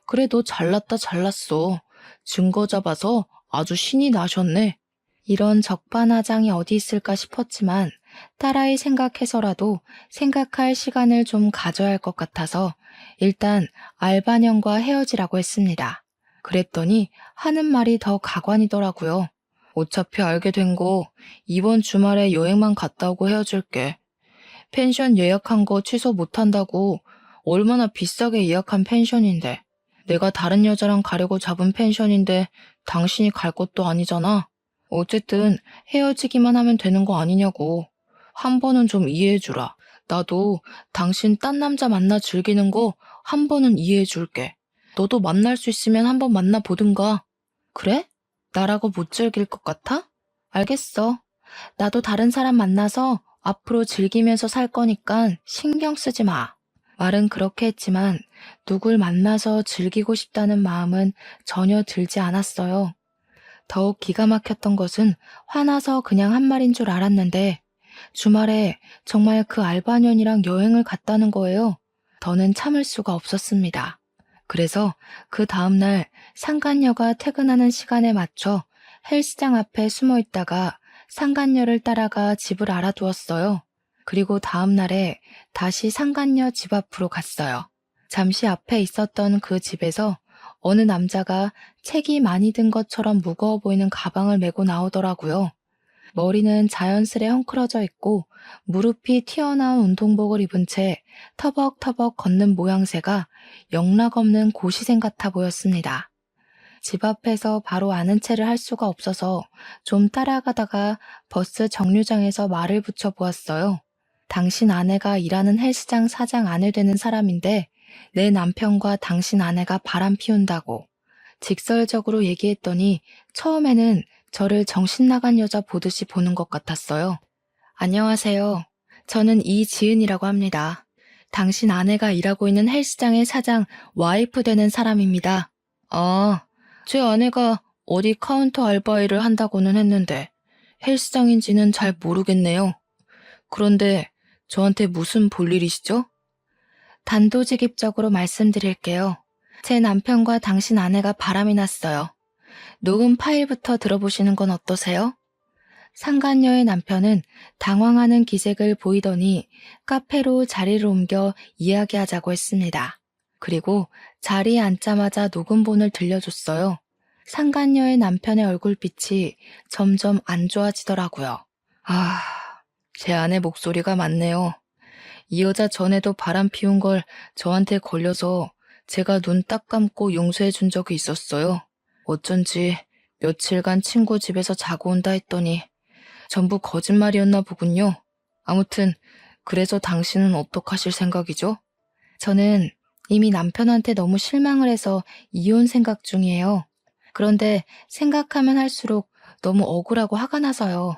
그래 너 잘났다 잘났어. 증거 잡아서 아주 신이 나셨네. 이런 적반하장이 어디 있을까 싶었지만 딸아이 생각해서라도 생각할 시간을 좀 가져야 할 것 같아서 일단 알바년과 헤어지라고 했습니다. 그랬더니 하는 말이 더 가관이더라고요. 어차피 알게 된 거 이번 주말에 여행만 갔다 오고 헤어질게. 펜션 예약한 거 취소 못한다고. 얼마나 비싸게 예약한 펜션인데. 내가 다른 여자랑 가려고 잡은 펜션인데 당신이 갈 것도 아니잖아. 어쨌든 헤어지기만 하면 되는 거 아니냐고. 한 번은 좀 이해해주라. 나도 당신 딴 남자 만나 즐기는 거 한 번은 이해해줄게. 너도 만날 수 있으면 한번 만나보든가. 그래? 나라고 못 즐길 것 같아? 알겠어. 나도 다른 사람 만나서 앞으로 즐기면서 살 거니까 신경 쓰지 마. 말은 그렇게 했지만 누굴 만나서 즐기고 싶다는 마음은 전혀 들지 않았어요. 더욱 기가 막혔던 것은 화나서 그냥 한 말인 줄 알았는데 주말에 정말 그 알바년이랑 여행을 갔다는 거예요. 더는 참을 수가 없었습니다. 그래서 그 다음날 상간녀가 퇴근하는 시간에 맞춰 헬스장 앞에 숨어 있다가 상간녀를 따라가 집을 알아두었어요. 그리고 다음날에 다시 상간녀 집 앞으로 갔어요. 잠시 앞에 있었던 그 집에서 어느 남자가 책이 많이 든 것처럼 무거워 보이는 가방을 메고 나오더라고요. 머리는 자연스레 헝클어져 있고 무릎이 튀어나온 운동복을 입은 채 터벅터벅 걷는 모양새가 영락없는 고시생 같아 보였습니다. 집 앞에서 바로 아는 체를 할 수가 없어서 좀 따라가다가 버스 정류장에서 말을 붙여보았어요. 당신 아내가 일하는 헬스장 사장 아내 되는 사람인데 내 남편과 당신 아내가 바람 피운다고. 직설적으로 얘기했더니 처음에는 저를 정신 나간 여자 보듯이 보는 것 같았어요. 안녕하세요. 저는 이지은이라고 합니다. 당신 아내가 일하고 있는 헬스장의 사장 와이프 되는 사람입니다. 아, 제 아내가 어디 카운터 알바 일을 한다고는 했는데 헬스장인지는 잘 모르겠네요. 그런데 저한테 무슨 볼일이시죠? 단도직입적으로 말씀드릴게요. 제 남편과 당신 아내가 바람이 났어요. 녹음 파일부터 들어보시는 건 어떠세요? 상간녀의 남편은 당황하는 기색을 보이더니 카페로 자리를 옮겨 이야기하자고 했습니다. 그리고 자리에 앉자마자 녹음본을 들려줬어요. 상간녀의 남편의 얼굴빛이 점점 안 좋아지더라고요. 아, 제 아내 목소리가 맞네요. 이 여자 전에도 바람 피운 걸 저한테 걸려서 제가 눈 딱 감고 용서해 준 적이 있었어요. 어쩐지 며칠간 친구 집에서 자고 온다 했더니 전부 거짓말이었나 보군요. 아무튼 그래서 당신은 어떡하실 생각이죠? 저는 이미 남편한테 너무 실망을 해서 이혼 생각 중이에요. 그런데 생각하면 할수록 너무 억울하고 화가 나서요.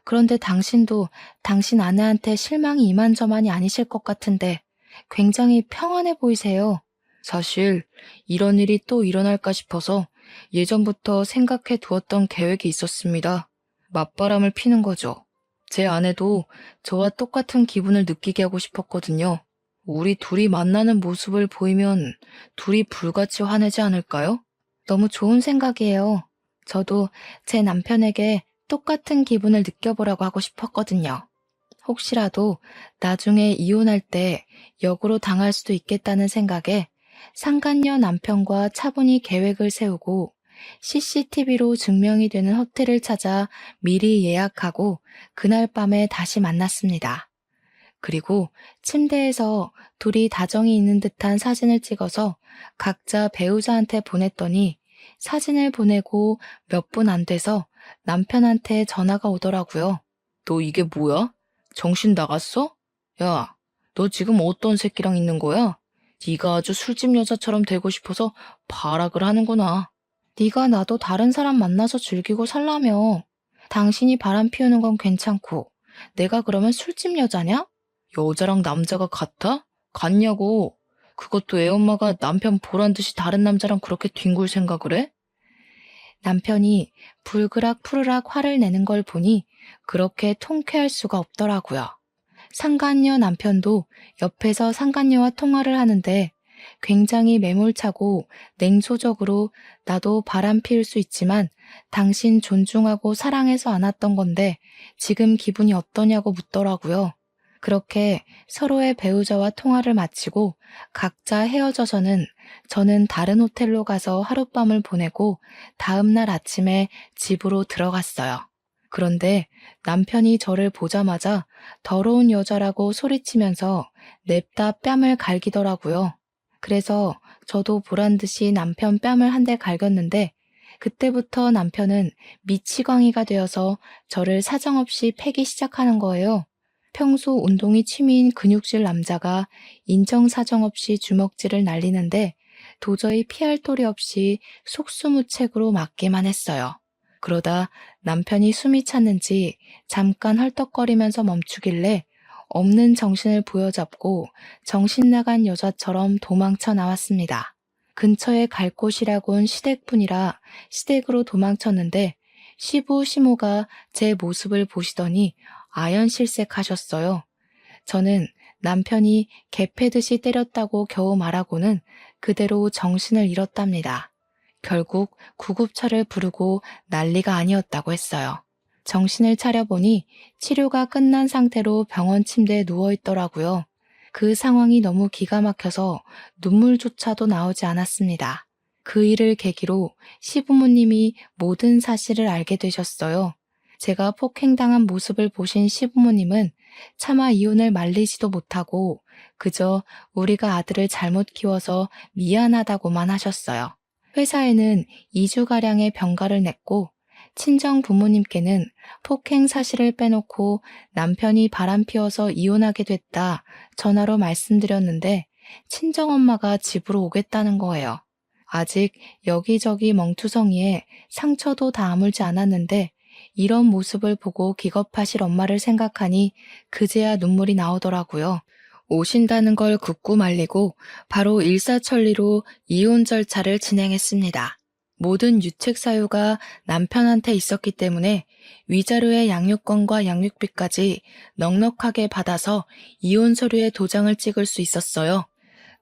그런데 당신도 당신 아내한테 실망이 이만저만이 아니실 것 같은데 굉장히 평안해 보이세요. 사실 이런 일이 또 일어날까 싶어서 예전부터 생각해 두었던 계획이 있었습니다. 맞바람을 피는 거죠. 제 아내도 저와 똑같은 기분을 느끼게 하고 싶었거든요. 우리 둘이 만나는 모습을 보이면 둘이 불같이 화내지 않을까요? 너무 좋은 생각이에요. 저도 제 남편에게 똑같은 기분을 느껴보라고 하고 싶었거든요. 혹시라도 나중에 이혼할 때 역으로 당할 수도 있겠다는 생각에 상간녀 남편과 차분히 계획을 세우고 CCTV로 증명이 되는 호텔을 찾아 미리 예약하고 그날 밤에 다시 만났습니다. 그리고 침대에서 둘이 다정이 있는 듯한 사진을 찍어서 각자 배우자한테 보냈더니 사진을 보내고 몇 분 안 돼서 남편한테 전화가 오더라고요. 너 이게 뭐야? 정신 나갔어? 야, 너 지금 어떤 새끼랑 있는 거야? 네가 아주 술집 여자처럼 되고 싶어서 발악을 하는구나. 네가 나도 다른 사람 만나서 즐기고 살라며. 당신이 바람 피우는 건 괜찮고 내가 그러면 술집 여자냐? 여자랑 남자가 같아? 같냐고. 그것도 애 엄마가 남편 보란 듯이 다른 남자랑 그렇게 뒹굴 생각을 해? 남편이 불그락 푸르락 화를 내는 걸 보니 그렇게 통쾌할 수가 없더라고요. 상간녀 남편도 옆에서 상간녀와 통화를 하는데 굉장히 매몰차고 냉소적으로 나도 바람 피울 수 있지만 당신 존중하고 사랑해서 안았던 건데 지금 기분이 어떠냐고 묻더라고요. 그렇게 서로의 배우자와 통화를 마치고 각자 헤어져서는 저는 다른 호텔로 가서 하룻밤을 보내고 다음날 아침에 집으로 들어갔어요. 그런데 남편이 저를 보자마자 더러운 여자라고 소리치면서 냅다 뺨을 갈기더라고요. 그래서 저도 보란듯이 남편 뺨을 한 대 갈겼는데 그때부터 남편은 미치광이가 되어서 저를 사정없이 패기 시작하는 거예요. 평소 운동이 취미인 근육질 남자가 인정사정 없이 주먹질을 날리는데 도저히 피할 도리 없이 속수무책으로 맞기만 했어요. 그러다 남편이 숨이 찼는지 잠깐 헐떡거리면서 멈추길래 없는 정신을 부여잡고 정신 나간 여자처럼 도망쳐 나왔습니다. 근처에 갈 곳이라곤 시댁뿐이라 시댁으로 도망쳤는데 시부 시모가 제 모습을 보시더니 아연실색하셨어요. 저는 남편이 개 패듯이 때렸다고 겨우 말하고는 그대로 정신을 잃었답니다. 결국 구급차를 부르고 난리가 아니었다고 했어요. 정신을 차려보니 치료가 끝난 상태로 병원 침대에 누워있더라고요. 그 상황이 너무 기가 막혀서 눈물조차도 나오지 않았습니다. 그 일을 계기로 시부모님이 모든 사실을 알게 되셨어요. 제가 폭행당한 모습을 보신 시부모님은 차마 이혼을 말리지도 못하고 그저 우리가 아들을 잘못 키워서 미안하다고만 하셨어요. 회사에는 2주가량의 병가를 냈고 친정 부모님께는 폭행 사실을 빼놓고 남편이 바람피워서 이혼하게 됐다 전화로 말씀드렸는데 친정엄마가 집으로 오겠다는 거예요. 아직 여기저기 멍투성이에 상처도 다 아물지 않았는데 이런 모습을 보고 기겁하실 엄마를 생각하니 그제야 눈물이 나오더라고요. 오신다는 걸 굳고 말리고 바로 일사천리로 이혼 절차를 진행했습니다. 모든 유책 사유가 남편한테 있었기 때문에 위자료의 양육권과 양육비까지 넉넉하게 받아서 이혼 서류에 도장을 찍을 수 있었어요.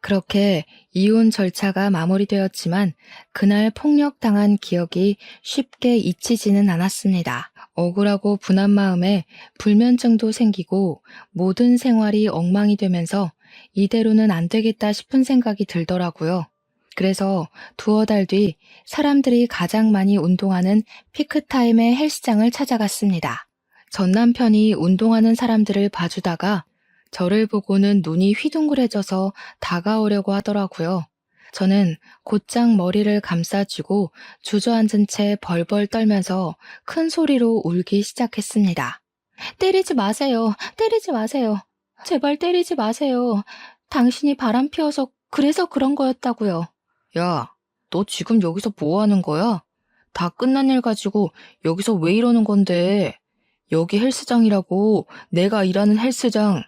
그렇게 이혼 절차가 마무리되었지만 그날 폭력당한 기억이 쉽게 잊히지는 않았습니다. 억울하고 분한 마음에 불면증도 생기고 모든 생활이 엉망이 되면서 이대로는 안 되겠다 싶은 생각이 들더라고요. 그래서 두어 달 뒤 사람들이 가장 많이 운동하는 피크타임의 헬스장을 찾아갔습니다. 전 남편이 운동하는 사람들을 봐주다가 저를 보고는 눈이 휘둥그레져서 다가오려고 하더라고요. 저는 곧장 머리를 감싸쥐고 주저앉은 채 벌벌 떨면서 큰 소리로 울기 시작했습니다. 때리지 마세요. 때리지 마세요. 제발 때리지 마세요. 당신이 바람 피워서 그래서 그런 거였다고요. 야, 너 지금 여기서 뭐 하는 거야? 다 끝난 일 가지고 여기서 왜 이러는 건데? 여기 헬스장이라고, 내가 일하는 헬스장.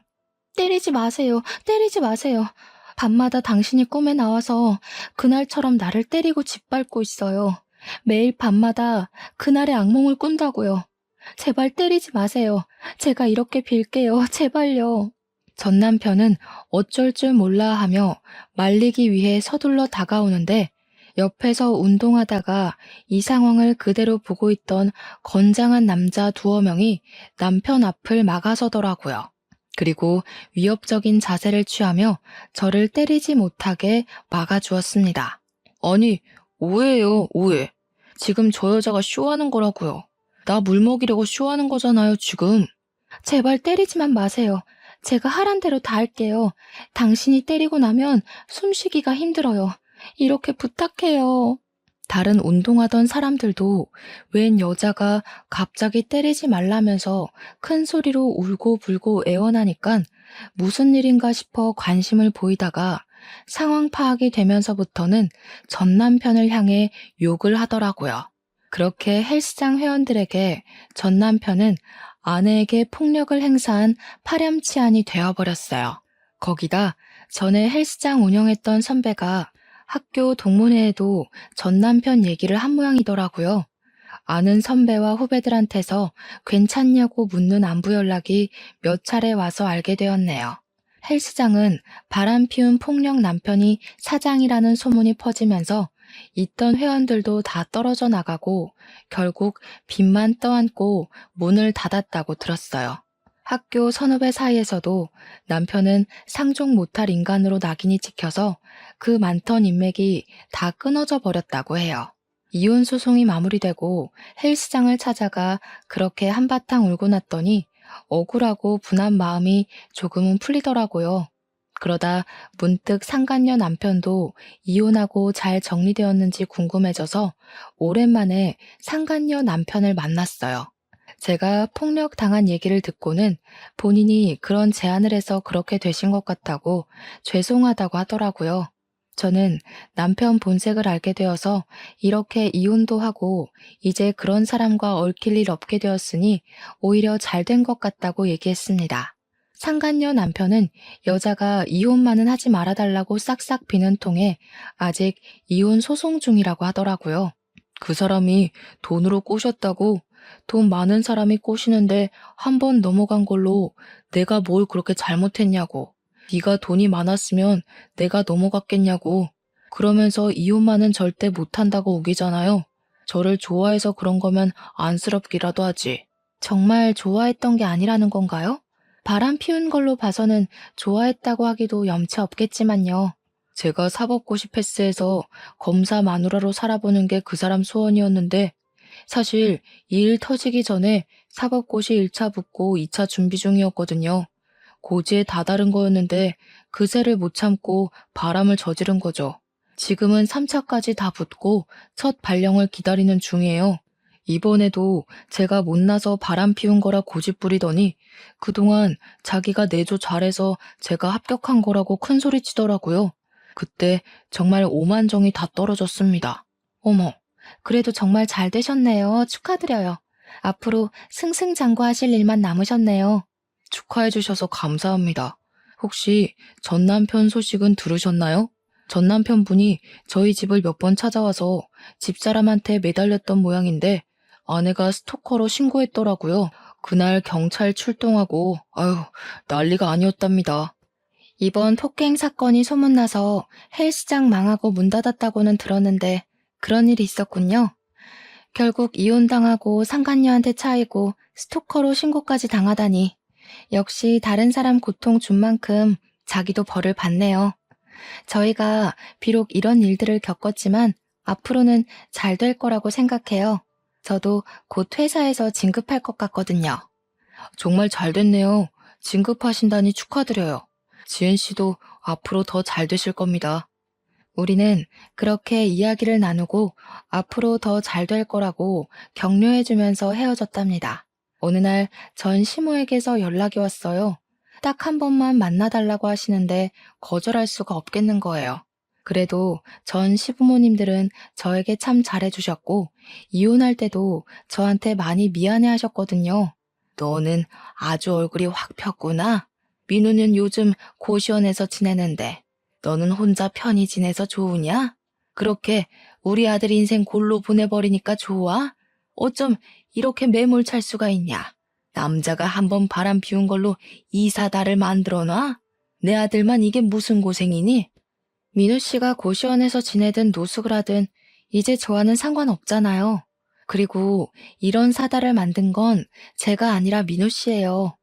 때리지 마세요. 때리지 마세요. 밤마다 당신이 꿈에 나와서 그날처럼 나를 때리고 짓밟고 있어요. 매일 밤마다 그날의 악몽을 꾼다고요. 제발 때리지 마세요. 제가 이렇게 빌게요. 제발요. 전 남편은 어쩔 줄 몰라 하며 말리기 위해 서둘러 다가오는데 옆에서 운동하다가 이 상황을 그대로 보고 있던 건장한 남자 두어 명이 남편 앞을 막아서더라고요. 그리고 위협적인 자세를 취하며 저를 때리지 못하게 막아주었습니다. 아니, 오해예요, 오해. 지금 저 여자가 쇼하는 거라고요. 나 물 먹이려고 쇼하는 거잖아요, 지금. 제발 때리지만 마세요. 제가 하란 대로 다 할게요. 당신이 때리고 나면 숨쉬기가 힘들어요. 이렇게 부탁해요. 다른 운동하던 사람들도 웬 여자가 갑자기 때리지 말라면서 큰 소리로 울고 불고 애원하니까 무슨 일인가 싶어 관심을 보이다가 상황 파악이 되면서부터는 전 남편을 향해 욕을 하더라고요. 그렇게 헬스장 회원들에게 전 남편은 아내에게 폭력을 행사한 파렴치한이 되어버렸어요. 거기다 전에 헬스장 운영했던 선배가 학교 동문회에도 전 남편 얘기를 한 모양이더라고요. 아는 선배와 후배들한테서 괜찮냐고 묻는 안부 연락이 몇 차례 와서 알게 되었네요. 헬스장은 바람 피운 폭력 남편이 사장이라는 소문이 퍼지면서 있던 회원들도 다 떨어져 나가고 결국 빚만 떠안고 문을 닫았다고 들었어요. 학교 선후배 사이에서도 남편은 상종 못할 인간으로 낙인이 찍혀서 그 많던 인맥이 다 끊어져 버렸다고 해요. 이혼 소송이 마무리되고 헬스장을 찾아가 그렇게 한바탕 울고 났더니 억울하고 분한 마음이 조금은 풀리더라고요. 그러다 문득 상간녀 남편도 이혼하고 잘 정리되었는지 궁금해져서 오랜만에 상간녀 남편을 만났어요. 제가 폭력 당한 얘기를 듣고는 본인이 그런 제안을 해서 그렇게 되신 것 같다고 죄송하다고 하더라고요. 저는 남편 본색을 알게 되어서 이렇게 이혼도 하고 이제 그런 사람과 얽힐 일 없게 되었으니 오히려 잘 된 것 같다고 얘기했습니다. 상간녀 남편은 여자가 이혼만은 하지 말아달라고 싹싹 비는 통에 아직 이혼 소송 중이라고 하더라고요. 그 사람이 돈으로 꼬셨다고. 돈 많은 사람이 꼬시는데 한 번 넘어간 걸로 내가 뭘 그렇게 잘못했냐고. 네가 돈이 많았으면 내가 넘어갔겠냐고. 그러면서 이혼만은 절대 못한다고 우기잖아요. 저를 좋아해서 그런 거면 안쓰럽기라도 하지. 정말 좋아했던 게 아니라는 건가요? 바람 피운 걸로 봐서는 좋아했다고 하기도 염치 없겠지만요. 제가 사법고시 패스해서 검사 마누라로 살아보는 게 그 사람 소원이었는데 사실 이 일 터지기 전에 사법고시 1차 붙고 2차 준비 중이었거든요. 고지에 다다른 거였는데 그새를 못 참고 바람을 저지른 거죠. 지금은 3차까지 다 붙고 첫 발령을 기다리는 중이에요. 이번에도 제가 못나서 바람 피운 거라 고집 부리더니 그동안 자기가 내조 잘해서 제가 합격한 거라고 큰소리 치더라고요. 그때 정말 오만정이 다 떨어졌습니다. 어머, 그래도 정말 잘 되셨네요. 축하드려요. 앞으로 승승장구하실 일만 남으셨네요. 축하해 주셔서 감사합니다. 혹시 전 남편 소식은 들으셨나요? 전 남편분이 저희 집을 몇 번 찾아와서 집사람한테 매달렸던 모양인데 아내가 스토커로 신고했더라고요. 그날 경찰 출동하고 아유 난리가 아니었답니다. 이번 폭행 사건이 소문나서 헬스장 망하고 문 닫았다고는 들었는데 그런 일이 있었군요. 결국 이혼당하고 상간녀한테 차이고 스토커로 신고까지 당하다니. 역시 다른 사람 고통 준 만큼 자기도 벌을 받네요. 저희가 비록 이런 일들을 겪었지만 앞으로는 잘 될 거라고 생각해요. 저도 곧 회사에서 진급할 것 같거든요. 정말 잘 됐네요. 진급하신다니 축하드려요. 지은 씨도 앞으로 더 잘 되실 겁니다. 우리는 그렇게 이야기를 나누고 앞으로 더 잘 될 거라고 격려해주면서 헤어졌답니다. 어느 날 전 시모에게서 연락이 왔어요. 딱 한 번만 만나달라고 하시는데 거절할 수가 없겠는 거예요. 그래도 전 시부모님들은 저에게 참 잘해주셨고 이혼할 때도 저한테 많이 미안해 하셨거든요. 너는 아주 얼굴이 확 폈구나. 민우는 요즘 고시원에서 지내는데 너는 혼자 편히 지내서 좋으냐? 그렇게 우리 아들 인생 골로 보내버리니까 좋아? 어쩜 이렇게 매몰찰 수가 있냐? 남자가 한번 바람 피운 걸로 이사다를 만들어놔? 내 아들만 이게 무슨 고생이니? 민우 씨가 고시원에서 지내든 노숙을 하든 이제 저와는 상관없잖아요. 그리고 이런 사다를 만든 건 제가 아니라 민우 씨예요.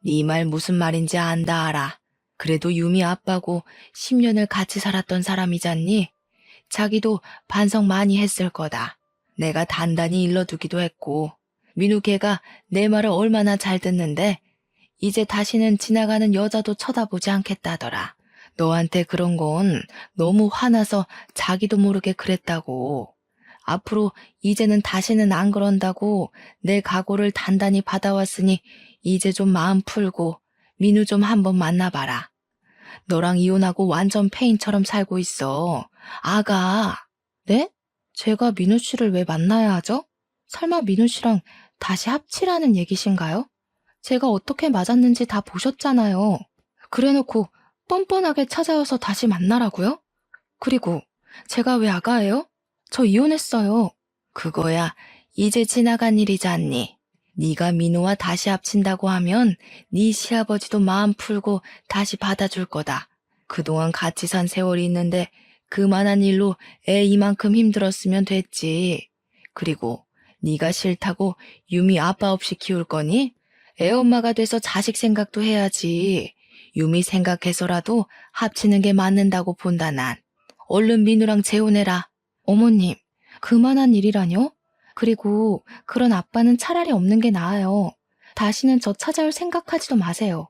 네 말 무슨 말인지 안다 알아. 그래도 유미 아빠고 10년을 같이 살았던 사람이잖니? 자기도 반성 많이 했을 거다. 내가 단단히 일러두기도 했고 민우 걔가 내 말을 얼마나 잘 듣는데 이제 다시는 지나가는 여자도 쳐다보지 않겠다더라. 너한테 그런 건 너무 화나서 자기도 모르게 그랬다고. 앞으로 이제는 다시는 안 그런다고 내 각오를 단단히 받아왔으니 이제 좀 마음 풀고 민우 좀 한번 만나봐라. 너랑 이혼하고 완전 페인처럼 살고 있어. 아가. 네? 제가 민우 씨를 왜 만나야 하죠? 설마 민우 씨랑 다시 합치라는 얘기신가요? 제가 어떻게 맞았는지 다 보셨잖아요. 그래놓고 뻔뻔하게 찾아와서 다시 만나라고요? 그리고 제가 왜 아가예요? 저 이혼했어요. 그거야 이제 지나간 일이잖니. 네가 민호와 다시 합친다고 하면 네 시아버지도 마음 풀고 다시 받아줄 거다. 그동안 같이 산 세월이 있는데 그만한 일로 애 이만큼 힘들었으면 됐지. 그리고 네가 싫다고 유미 아빠 없이 키울 거니? 애 엄마가 돼서 자식 생각도 해야지. 유미 생각해서라도 합치는 게 맞는다고 본다 난. 얼른 민우랑 재혼해라. 어머님, 그만한 일이라뇨? 그리고 그런 아빠는 차라리 없는 게 나아요. 다시는 저 찾아올 생각하지도 마세요.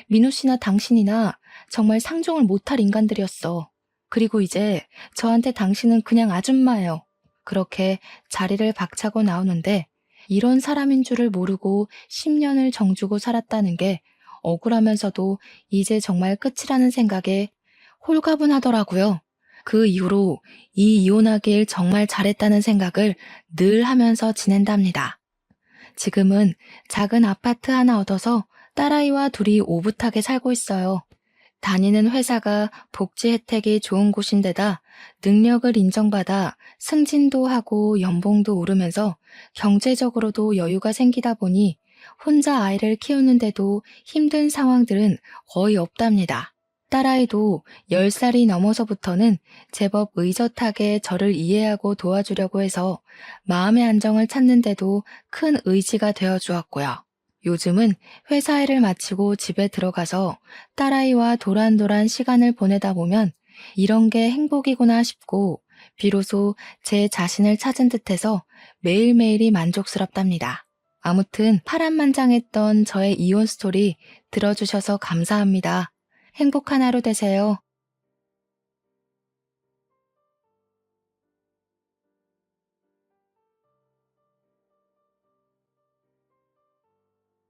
민우 씨나 당신이나 정말 상종을 못할 인간들이었어. 그리고 이제 저한테 당신은 그냥 아줌마예요. 그렇게 자리를 박차고 나오는데 이런 사람인 줄을 모르고 10년을 정주고 살았다는 게 억울하면서도 이제 정말 끝이라는 생각에 홀가분하더라고요. 그 이후로 이 이혼하길 정말 잘했다는 생각을 늘 하면서 지낸답니다. 지금은 작은 아파트 하나 얻어서 딸아이와 둘이 오붓하게 살고 있어요. 다니는 회사가 복지 혜택이 좋은 곳인데다 능력을 인정받아 승진도 하고 연봉도 오르면서 경제적으로도 여유가 생기다 보니 혼자 아이를 키우는데도 힘든 상황들은 거의 없답니다. 딸아이도 10살이 넘어서부터는 제법 의젓하게 저를 이해하고 도와주려고 해서 마음의 안정을 찾는데도 큰 의지가 되어 주었고요. 요즘은 회사 일을 마치고 집에 들어가서 딸아이와 도란도란 시간을 보내다 보면 이런 게 행복이구나 싶고 비로소 제 자신을 찾은 듯해서 매일매일이 만족스럽답니다. 아무튼 파란만장했던 저의 이혼 스토리 들어주셔서 감사합니다. 행복한 하루 되세요.